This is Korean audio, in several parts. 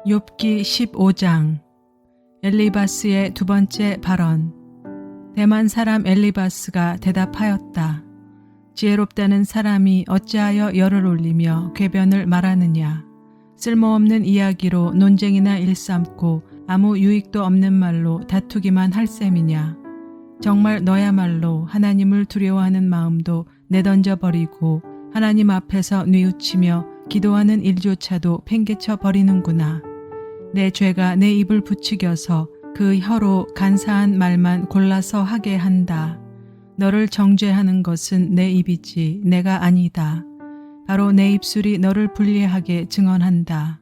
욥기 15장. 엘리바스의 두 번째 발언. 대만 사람 엘리바스가 대답하였다. 지혜롭다는 사람이 어찌하여 열을 올리며 궤변을 말하느냐. 쓸모없는 이야기로 논쟁이나 일삼고 아무 유익도 없는 말로 다투기만 할 셈이냐. 정말 너야말로 하나님을 두려워하는 마음도 내던져 버리고 하나님 앞에서 뉘우치며 기도하는 일조차도 팽개쳐 버리는구나. 내 죄가 내 입을 부추겨서 그 혀로 간사한 말만 골라서 하게 한다. 너를 정죄하는 것은 내 입이지 내가 아니다. 바로 내 입술이 너를 불리하게 증언한다.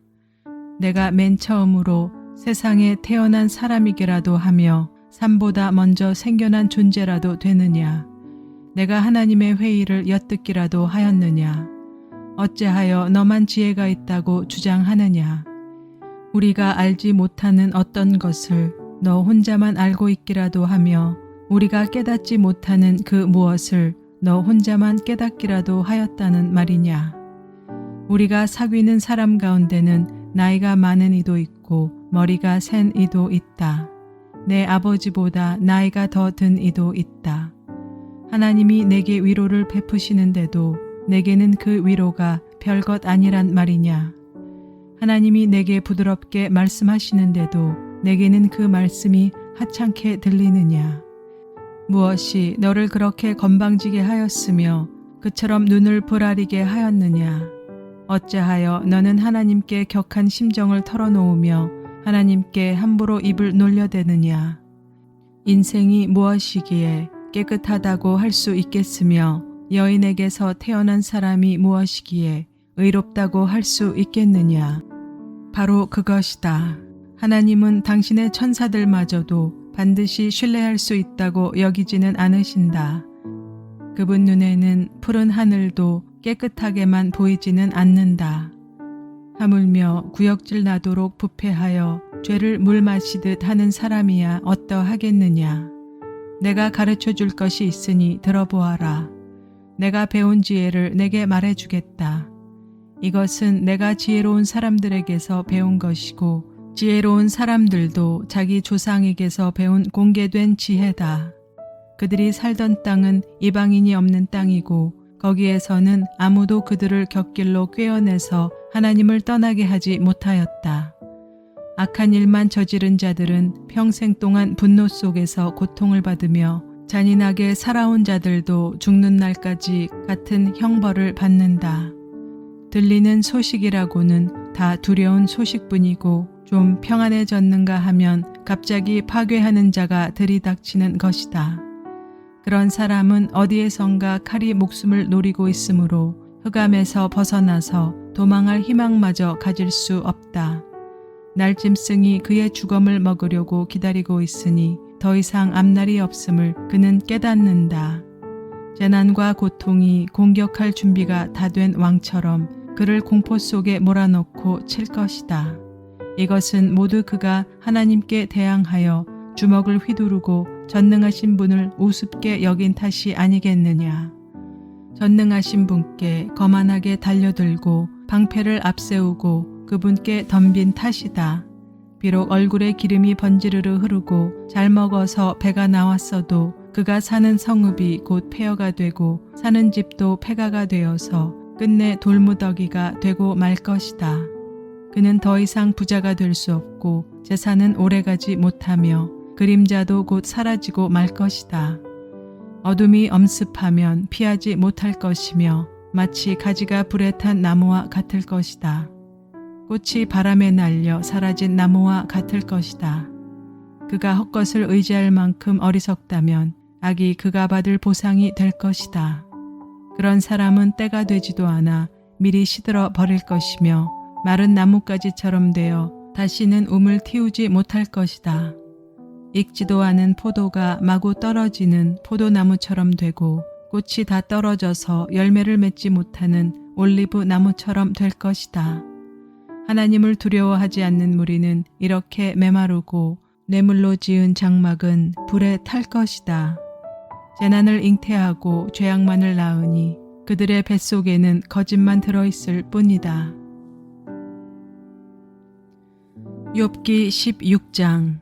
내가 맨 처음으로 세상에 태어난 사람이기라도 하며 삶보다 먼저 생겨난 존재라도 되느냐. 내가 하나님의 회의를 엿듣기라도 하였느냐. 어찌하여 너만 지혜가 있다고 주장하느냐. 우리가 알지 못하는 어떤 것을 너 혼자만 알고 있기라도 하며 우리가 깨닫지 못하는 그 무엇을 너 혼자만 깨닫기라도 하였다는 말이냐. 우리가 사귀는 사람 가운데는 나이가 많은 이도 있고 머리가 센 이도 있다. 내 아버지보다 나이가 더 든 이도 있다. 하나님이 내게 위로를 베푸시는데도 내게는 그 위로가 별것 아니란 말이냐. 하나님이 내게 부드럽게 말씀하시는데도 내게는 그 말씀이 하찮게 들리느냐. 무엇이 너를 그렇게 건방지게 하였으며 그처럼 눈을 부라리게 하였느냐. 어찌하여 너는 하나님께 격한 심정을 털어놓으며 하나님께 함부로 입을 놀려대느냐. 인생이 무엇이기에 깨끗하다고 할 수 있겠으며 여인에게서 태어난 사람이 무엇이기에 의롭다고 할 수 있겠느냐. 바로 그것이다. 하나님은 당신의 천사들마저도 반드시 신뢰할 수 있다고 여기지는 않으신다. 그분 눈에는 푸른 하늘도 깨끗하게만 보이지는 않는다. 하물며 구역질 나도록 부패하여 죄를 물 마시듯 하는 사람이야 어떠하겠느냐. 내가 가르쳐 줄 것이 있으니 들어보아라. 내가 배운 지혜를 내게 말해주겠다. 이것은 내가 지혜로운 사람들에게서 배운 것이고 지혜로운 사람들도 자기 조상에게서 배운 공개된 지혜다. 그들이 살던 땅은 이방인이 없는 땅이고 거기에서는 아무도 그들을 곁길로 꿰어내서 하나님을 떠나게 하지 못하였다. 악한 일만 저지른 자들은 평생 동안 분노 속에서 고통을 받으며 잔인하게 살아온 자들도 죽는 날까지 같은 형벌을 받는다. 들리는 소식이라고는 다 두려운 소식뿐이고 좀 평안해졌는가 하면 갑자기 파괴하는 자가 들이닥치는 것이다. 그런 사람은 어디에선가 칼이 목숨을 노리고 있으므로 흑암에서 벗어나서 도망할 희망마저 가질 수 없다. 날짐승이 그의 죽음을 먹으려고 기다리고 있으니 더 이상 앞날이 없음을 그는 깨닫는다. 재난과 고통이 공격할 준비가 다 된 왕처럼 그를 공포 속에 몰아넣고 칠 것이다. 이것은 모두 그가 하나님께 대항하여 주먹을 휘두르고 전능하신 분을 우습게 여긴 탓이 아니겠느냐. 전능하신 분께 거만하게 달려들고 방패를 앞세우고 그분께 덤빈 탓이다. 비록 얼굴에 기름이 번지르르 흐르고 잘 먹어서 배가 나왔어도 그가 사는 성읍이 곧 폐허가 되고 사는 집도 폐가가 되어서 끝내 돌무더기가 되고 말 것이다. 그는 더 이상 부자가 될 수 없고 재산은 오래가지 못하며 그림자도 곧 사라지고 말 것이다. 어둠이 엄습하면 피하지 못할 것이며 마치 가지가 불에 탄 나무와 같을 것이다. 꽃이 바람에 날려 사라진 나무와 같을 것이다. 그가 헛것을 의지할 만큼 어리석다면 악이 그가 받을 보상이 될 것이다. 그런 사람은 때가 되지도 않아 미리 시들어 버릴 것이며 마른 나뭇가지처럼 되어 다시는 움을 틔우지 못할 것이다. 익지도 않은 포도가 마구 떨어지는 포도나무처럼 되고 꽃이 다 떨어져서 열매를 맺지 못하는 올리브 나무처럼 될 것이다. 하나님을 두려워하지 않는 무리는 이렇게 메마르고 뇌물로 지은 장막은 불에 탈 것이다. 재난을 잉태하고 죄악만을 낳으니 그들의 뱃속에는 거짓만 들어있을 뿐이다. 욥기 16장.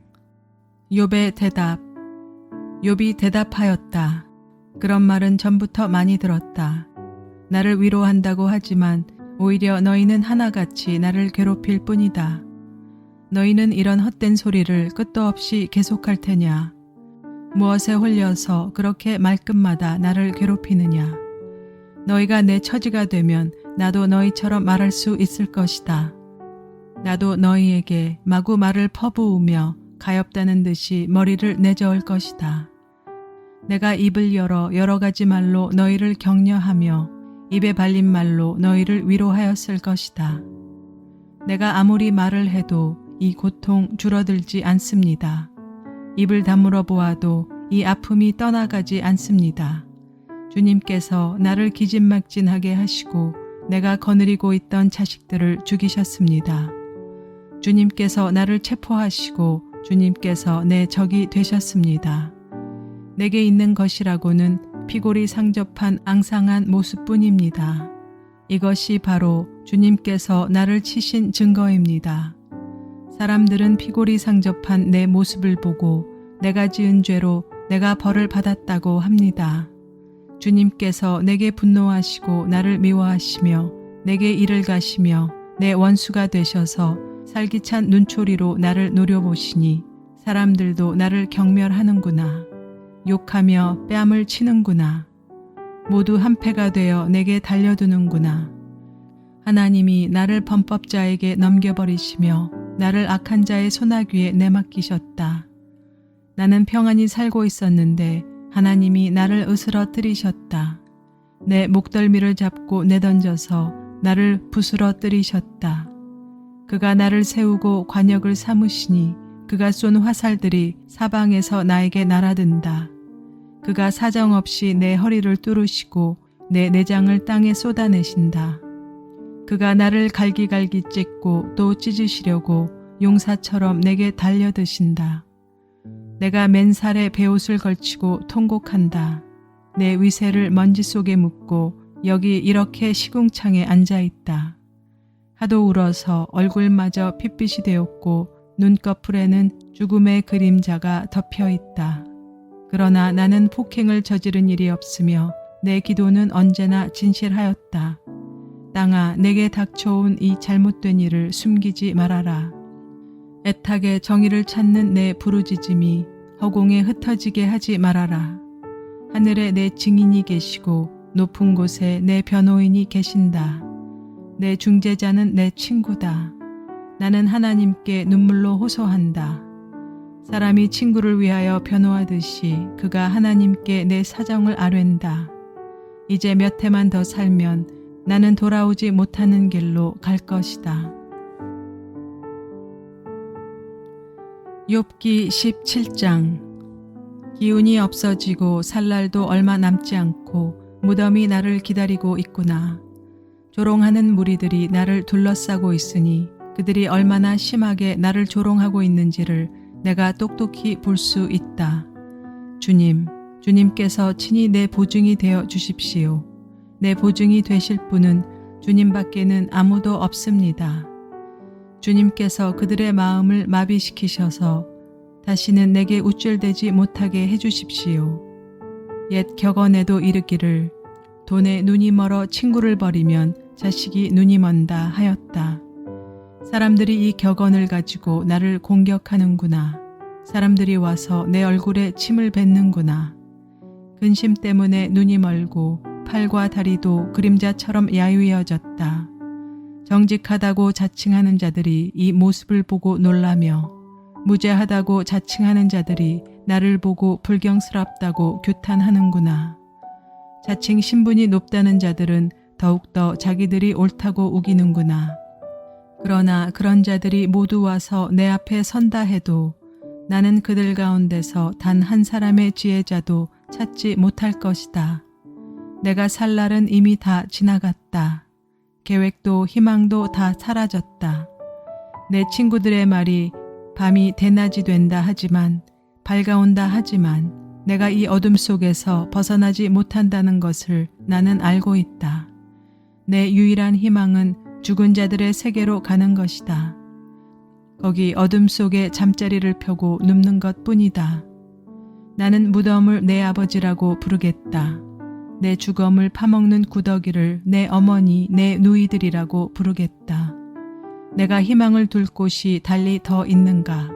욥의 대답. 욥이 대답하였다. 그런 말은 전부터 많이 들었다. 나를 위로한다고 하지만 오히려 너희는 하나같이 나를 괴롭힐 뿐이다. 너희는 이런 헛된 소리를 끝도 없이 계속할 테냐? 무엇에 홀려서 그렇게 말끝마다 나를 괴롭히느냐? 너희가 내 처지가 되면 나도 너희처럼 말할 수 있을 것이다. 나도 너희에게 마구 말을 퍼부으며 가엾다는 듯이 머리를 내저을 것이다. 내가 입을 열어 여러 가지 말로 너희를 격려하며 입에 발린 말로 너희를 위로하였을 것이다. 내가 아무리 말을 해도 이 고통 줄어들지 않습니다. 입을 다물어 보아도 이 아픔이 떠나가지 않습니다. 주님께서 나를 기진맥진하게 하시고 내가 거느리고 있던 자식들을 죽이셨습니다. 주님께서 나를 체포하시고 주님께서 내 적이 되셨습니다. 내게 있는 것이라고는 피골이 상접한 앙상한 모습뿐입니다. 이것이 바로 주님께서 나를 치신 증거입니다. 사람들은 피골이 상접한 내 모습을 보고 내가 지은 죄로 내가 벌을 받았다고 합니다. 주님께서 내게 분노하시고 나를 미워하시며 내게 이를 가시며 내 원수가 되셔서 살기찬 눈초리로 나를 노려보시니 사람들도 나를 경멸하는구나. 욕하며 뺨을 치는구나. 모두 한패가 되어 내게 달려드는구나. 하나님이 나를 범법자에게 넘겨버리시며 나를 악한 자의 소나귀에 내맡기셨다. 나는 평안히 살고 있었는데 하나님이 나를 으스러뜨리셨다. 내 목덜미를 잡고 내던져서 나를 부스러뜨리셨다. 그가 나를 세우고 관역을 삼으시니 그가 쏜 화살들이 사방에서 나에게 날아든다. 그가 사정없이 내 허리를 뚫으시고 내 내장을 땅에 쏟아내신다. 그가 나를 갈기갈기 찢고 또 찢으시려고 용사처럼 내게 달려드신다. 내가 맨살에 베옷을 걸치고 통곡한다. 내 위세를 먼지 속에 묻고 여기 이렇게 시궁창에 앉아있다. 하도 울어서 얼굴마저 핏빛이 되었고 눈꺼풀에는 죽음의 그림자가 덮여있다. 그러나 나는 폭행을 저지른 일이 없으며 내 기도는 언제나 진실하였다. 땅아, 내게 닥쳐온 이 잘못된 일을 숨기지 말아라. 애타게 정의를 찾는 내 부르짖음이 허공에 흩어지게 하지 말아라. 하늘에 내 증인이 계시고 높은 곳에 내 변호인이 계신다. 내 중재자는 내 친구다. 나는 하나님께 눈물로 호소한다. 사람이 친구를 위하여 변호하듯이 그가 하나님께 내 사정을 아뢰는다. 이제 몇 해만 더 살면 나는 돌아오지 못하는 길로 갈 것이다. 욥기 17장. 기운이 없어지고 살 날도 얼마 남지 않고 무덤이 나를 기다리고 있구나. 조롱하는 무리들이 나를 둘러싸고 있으니 그들이 얼마나 심하게 나를 조롱하고 있는지를 내가 똑똑히 볼 수 있다. 주님께서 친히 내 보증이 되어 주십시오. 내 보증이 되실 분은 주님밖에는 아무도 없습니다. 주님께서 그들의 마음을 마비시키셔서 다시는 내게 우쭐대지 못하게 해주십시오. 옛 격언에도 이르기를 돈에 눈이 멀어 친구를 버리면 자식이 눈이 먼다 하였다. 사람들이 이 격언을 가지고 나를 공격하는구나. 사람들이 와서 내 얼굴에 침을 뱉는구나. 근심 때문에 눈이 멀고 팔과 다리도 그림자처럼 야위어졌다. 정직하다고 자칭하는 자들이 이 모습을 보고 놀라며 무죄하다고 자칭하는 자들이 나를 보고 불경스럽다고 규탄하는구나. 자칭 신분이 높다는 자들은 더욱더 자기들이 옳다고 우기는구나. 그러나 그런 자들이 모두 와서 내 앞에 선다 해도 나는 그들 가운데서 단 한 사람의 지혜자도 찾지 못할 것이다. 내가 살 날은 이미 다 지나갔다. 계획도 희망도 다 사라졌다. 내 친구들의 말이 밤이 대낮이 된다 하지만 밝아온다 하지만 내가 이 어둠 속에서 벗어나지 못한다는 것을 나는 알고 있다. 내 유일한 희망은 죽은 자들의 세계로 가는 것이다. 거기 어둠 속에 잠자리를 펴고 눕는 것뿐이다. 나는 무덤을 내 아버지라고 부르겠다. 내 주검을 파먹는 구더기를 내 어머니, 내 누이들이라고 부르겠다. 내가 희망을 둘 곳이 달리 더 있는가?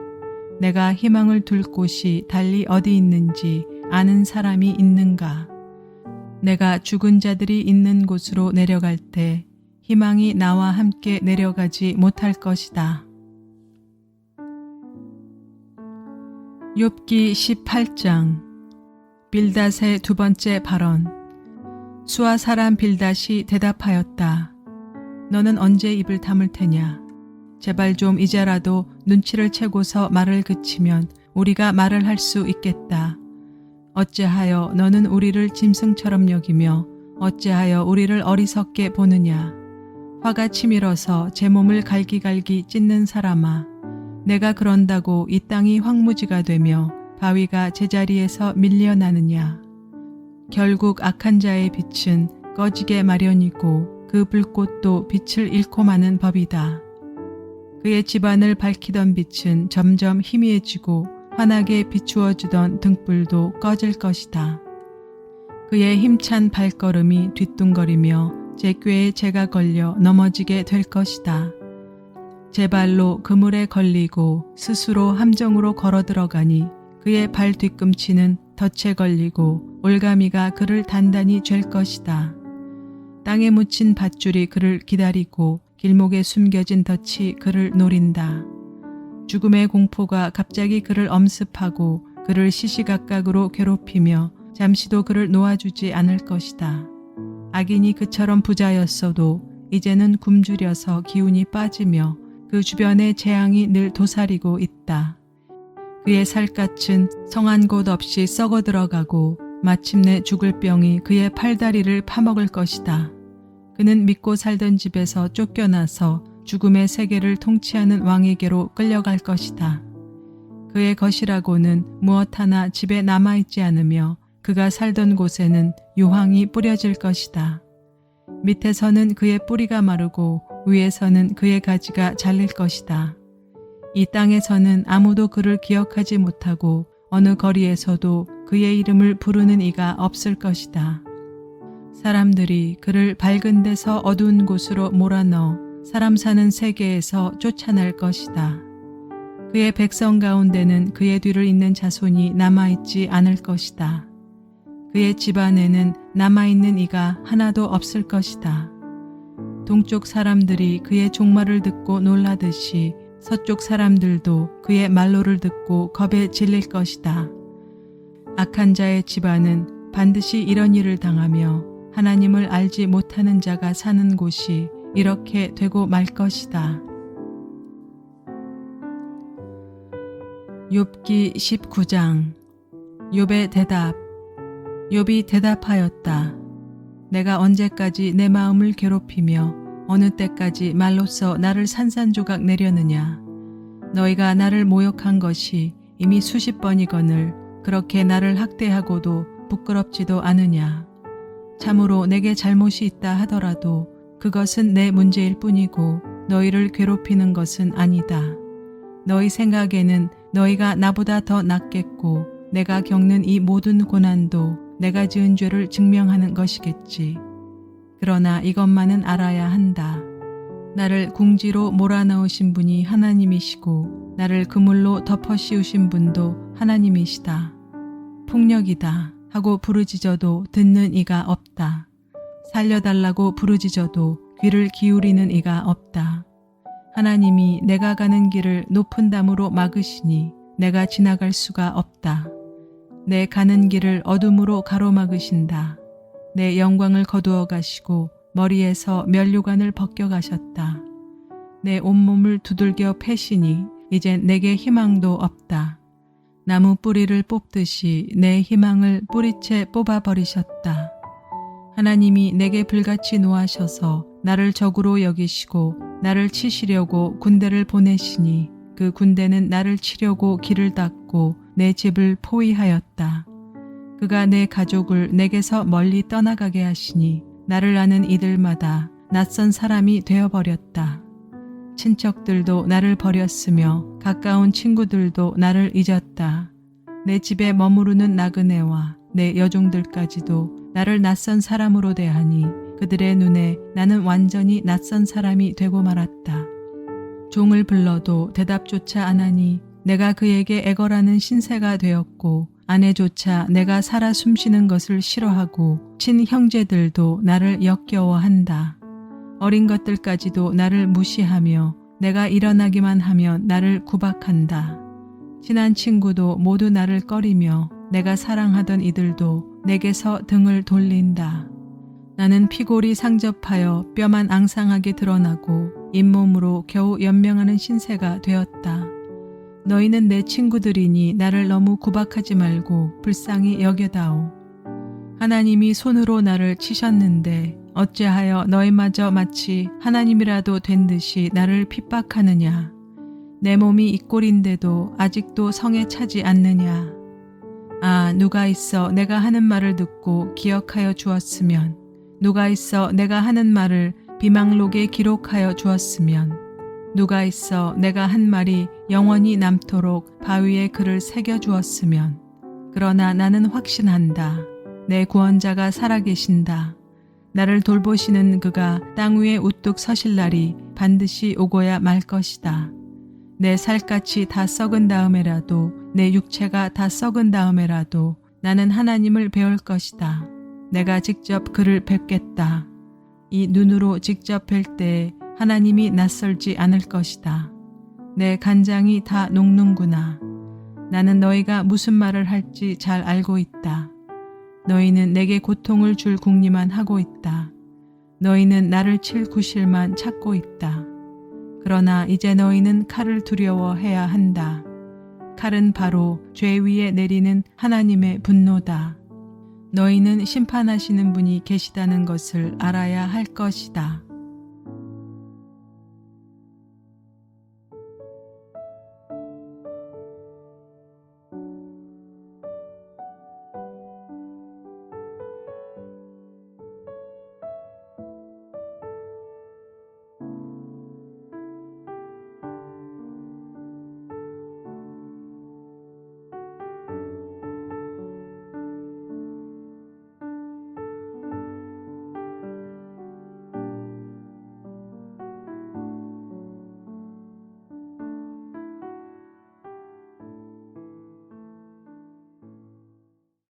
내가 희망을 둘 곳이 달리 어디 있는지 아는 사람이 있는가? 내가 죽은 자들이 있는 곳으로 내려갈 때 희망이 나와 함께 내려가지 못할 것이다. 욥기 18장. 빌닷의 두 번째 발언. 수아 사람 빌닷이 대답하였다. 너는 언제 입을 다물 테냐? 제발 좀 이제라도 눈치를 채고서 말을 그치면 우리가 말을 할 수 있겠다. 어찌하여 너는 우리를 짐승처럼 여기며 어찌하여 우리를 어리석게 보느냐? 화가 치밀어서 제 몸을 갈기갈기 찢는 사람아, 내가 그런다고 이 땅이 황무지가 되며 바위가 제자리에서 밀려나느냐? 결국 악한 자의 빛은 꺼지게 마련이고 그 불꽃도 빛을 잃고 마는 법이다. 그의 집안을 밝히던 빛은 점점 희미해지고 환하게 비추어주던 등불도 꺼질 것이다. 그의 힘찬 발걸음이 뒤뚱거리며 제 꾀에 제가 걸려 넘어지게 될 것이다. 제 발로 그물에 걸리고 스스로 함정으로 걸어 들어가니 그의 발 뒤꿈치는 덫에 걸리고 올가미가 그를 단단히 쥘 것이다. 땅에 묻힌 밧줄이 그를 기다리고 길목에 숨겨진 덫이 그를 노린다. 죽음의 공포가 갑자기 그를 엄습하고 그를 시시각각으로 괴롭히며 잠시도 그를 놓아주지 않을 것이다. 악인이 그처럼 부자였어도 이제는 굶주려서 기운이 빠지며 그 주변에 재앙이 늘 도사리고 있다. 그의 살갗은 성한 곳 없이 썩어 들어가고 마침내 죽을 병이 그의 팔다리를 파먹을 것이다. 그는 믿고 살던 집에서 쫓겨나서 죽음의 세계를 통치하는 왕에게로 끌려갈 것이다. 그의 것이라고는 무엇 하나 집에 남아있지 않으며 그가 살던 곳에는 유황이 뿌려질 것이다. 밑에서는 그의 뿌리가 마르고 위에서는 그의 가지가 잘릴 것이다. 이 땅에서는 아무도 그를 기억하지 못하고 어느 거리에서도 그의 이름을 부르는 이가 없을 것이다. 사람들이 그를 밝은 데서 어두운 곳으로 몰아넣어 사람 사는 세계에서 쫓아낼 것이다. 그의 백성 가운데는 그의 뒤를 잇는 자손이 남아있지 않을 것이다. 그의 집안에는 남아있는 이가 하나도 없을 것이다. 동쪽 사람들이 그의 종말을 듣고 놀라듯이 서쪽 사람들도 그의 말로를 듣고 겁에 질릴 것이다. 악한 자의 집안은 반드시 이런 일을 당하며 하나님을 알지 못하는 자가 사는 곳이 이렇게 되고 말 것이다. 욥기 19장. 욥의 대답. 욥이 대답하였다. 내가 언제까지 내 마음을 괴롭히며 어느 때까지 말로써 나를 산산조각 내려느냐. 너희가 나를 모욕한 것이 이미 수십 번이거늘 그렇게 나를 학대하고도 부끄럽지도 않으냐. 참으로 내게 잘못이 있다 하더라도 그것은 내 문제일 뿐이고 너희를 괴롭히는 것은 아니다. 너희 생각에는 너희가 나보다 더 낫겠고 내가 겪는 이 모든 고난도 내가 지은 죄를 증명하는 것이겠지. 그러나 이것만은 알아야 한다. 나를 궁지로 몰아넣으신 분이 하나님이시고 나를 그물로 덮어 씌우신 분도 하나님이시다. 폭력이다 하고 부르짖어도 듣는 이가 없다. 살려달라고 부르짖어도 귀를 기울이는 이가 없다. 하나님이 내가 가는 길을 높은 담으로 막으시니 내가 지나갈 수가 없다. 내 가는 길을 어둠으로 가로막으신다. 내 영광을 거두어 가시고 머리에서 면류관을 벗겨 가셨다. 내 온몸을 두들겨 패시니 이젠 내게 희망도 없다. 나무 뿌리를 뽑듯이 내 희망을 뿌리채 뽑아버리셨다. 하나님이 내게 불같이 노하셔서 나를 적으로 여기시고 나를 치시려고 군대를 보내시니 그 군대는 나를 치려고 길을 닫고 내 집을 포위하였다. 그가 내 가족을 내게서 멀리 떠나가게 하시니 나를 아는 이들마다 낯선 사람이 되어버렸다. 친척들도 나를 버렸으며 가까운 친구들도 나를 잊었다. 내 집에 머무르는 나그네와 내 여종들까지도 나를 낯선 사람으로 대하니 그들의 눈에 나는 완전히 낯선 사람이 되고 말았다. 종을 불러도 대답조차 안 하니 내가 그에게 애걸하는 신세가 되었고 아내조차 내가 살아 숨쉬는 것을 싫어하고 친형제들도 나를 역겨워한다. 어린 것들까지도 나를 무시하며 내가 일어나기만 하면 나를 구박한다. 친한 친구도 모두 나를 꺼리며 내가 사랑하던 이들도 내게서 등을 돌린다. 나는 피골이 상접하여 뼈만 앙상하게 드러나고 잇몸으로 겨우 연명하는 신세가 되었다. 너희는 내 친구들이니 나를 너무 구박하지 말고 불쌍히 여겨다오. 하나님이 손으로 나를 치셨는데 어찌하여 너희마저 마치 하나님이라도 된 듯이 나를 핍박하느냐. 내 몸이 이 꼴인데도 아직도 성에 차지 않느냐. 아, 누가 있어 내가 하는 말을 듣고 기억하여 주었으면, 누가 있어 내가 하는 말을 비망록에 기록하여 주었으면, 누가 있어 내가 한 말이 영원히 남도록 바위에 글을 새겨 주었으면. 그러나 나는 확신한다. 내 구원자가 살아계신다. 나를 돌보시는 그가 땅 위에 우뚝 서실 날이 반드시 오고야 말 것이다. 내 살갗이 다 썩은 다음에라도, 내 육체가 다 썩은 다음에라도 나는 하나님을 배울 것이다. 내가 직접 그를 뵙겠다. 이 눈으로 직접 뵐 때에 하나님이 낯설지 않을 것이다. 내 간장이 다 녹는구나. 나는 너희가 무슨 말을 할지 잘 알고 있다. 너희는 내게 고통을 줄 궁리만 하고 있다. 너희는 나를 칠 구실만 찾고 있다. 그러나 이제 너희는 칼을 두려워해야 한다. 칼은 바로 죄 위에 내리는 하나님의 분노다. 너희는 심판하시는 분이 계시다는 것을 알아야 할 것이다.